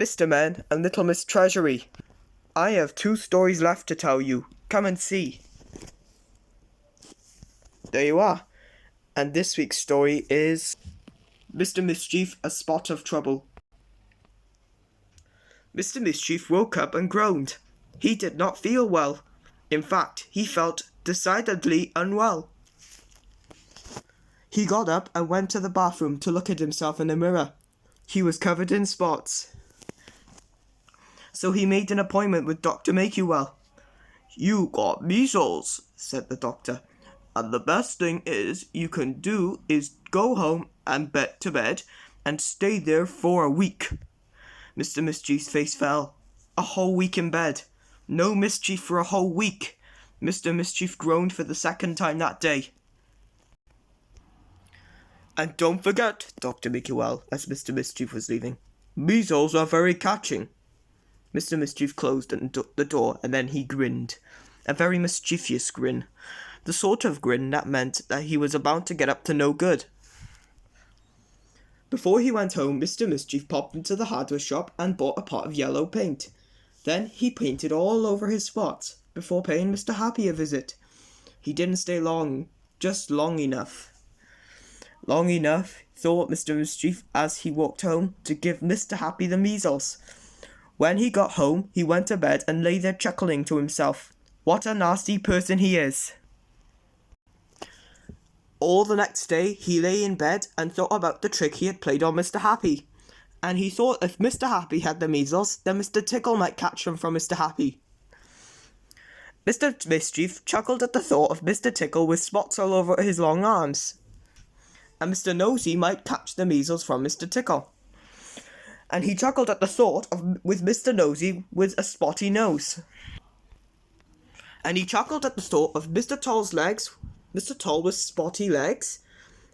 Mr. Man and Little Miss Treasury. I have 2 stories left to tell you. Come and see. There you are. And this week's story is Mr. Mischief, A Spot of Trouble. Mr. Mischief woke up and groaned. He did not feel well. In fact, he felt decidedly unwell. He got up and went to the bathroom to look at himself in the mirror. He was covered in spots. So he made an appointment with Dr. Make-You-Well. "You got measles," said the doctor. "And the best thing you can do is go home and to bed and stay there for a week." Mr. Mischief's face fell. A whole week in bed. No mischief for a whole week. Mr. Mischief groaned for the 2nd time that day. "And don't forget, Dr. Make-You-Well," as Mr. Mischief was leaving, "measles are very catching." Mr. Mischief closed the door and then he grinned. A very mischievous grin. The sort of grin that meant that he was about to get up to no good. Before he went home, Mr. Mischief popped into the hardware shop and bought a pot of yellow paint. Then he painted all over his spots before paying Mr. Happy a visit. He didn't stay long, just long enough. Long enough, thought Mr. Mischief as he walked home, to give Mr. Happy the measles. When he got home, he went to bed and lay there chuckling to himself. What a nasty person he is. All the next day, he lay in bed and thought about the trick he had played on Mr. Happy. And he thought if Mr. Happy had the measles, then Mr. Tickle might catch them from Mr. Happy. Mr. Mischief chuckled at the thought of Mr. Tickle with spots all over his long arms. And Mr. Nosy might catch the measles from Mr. Tickle. And he chuckled at the thought with Mr. Nosy with a spotty nose. And he chuckled at the thought of Mr. Toll's legs, Mr. Toll with spotty legs,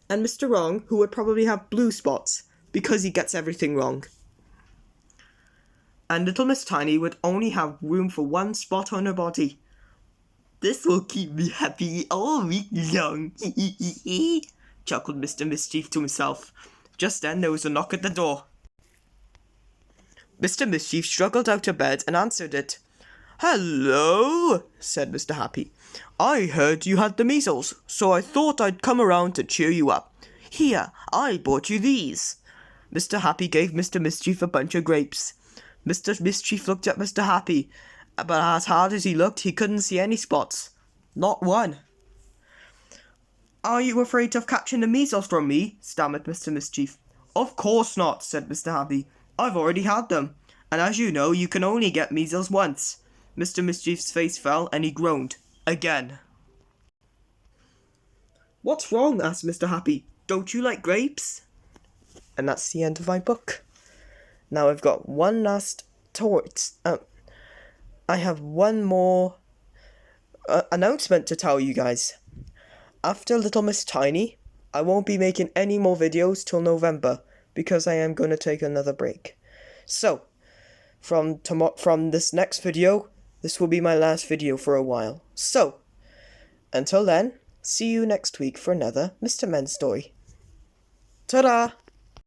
and Mr. Wrong, who would probably have blue spots, because he gets everything wrong. And Little Miss Tiny would only have room for 1 spot on her body. "This will keep me happy all week long," chuckled Mr. Mischief to himself. Just then there was a knock at the door. Mr. Mischief struggled out of bed and answered it. "Hello," said Mr. Happy. "I heard you had the measles, so I thought I'd come around to cheer you up. Here, I bought you these." Mr. Happy gave Mr. Mischief a bunch of grapes. Mr. Mischief looked at Mr. Happy, but as hard as he looked, he couldn't see any spots. Not one. "Are you afraid of catching the measles from me?" stammered Mr. Mischief. "Of course not," said Mr. Happy. "I've already had them, and as you know, you can only get measles once." Mr. Mischief's face fell and he groaned. Again. "What's wrong?" asked Mr. Happy. "Don't you like grapes?" And that's the end of my book. Now I've got one last I have one more announcement to tell you guys. After Little Miss Tiny, I won't be making any more videos till November, because I am going to take another break. So, from this next video, this will be my last video for a while. So, until then, see you next week for another Mr. Men story. Ta-da!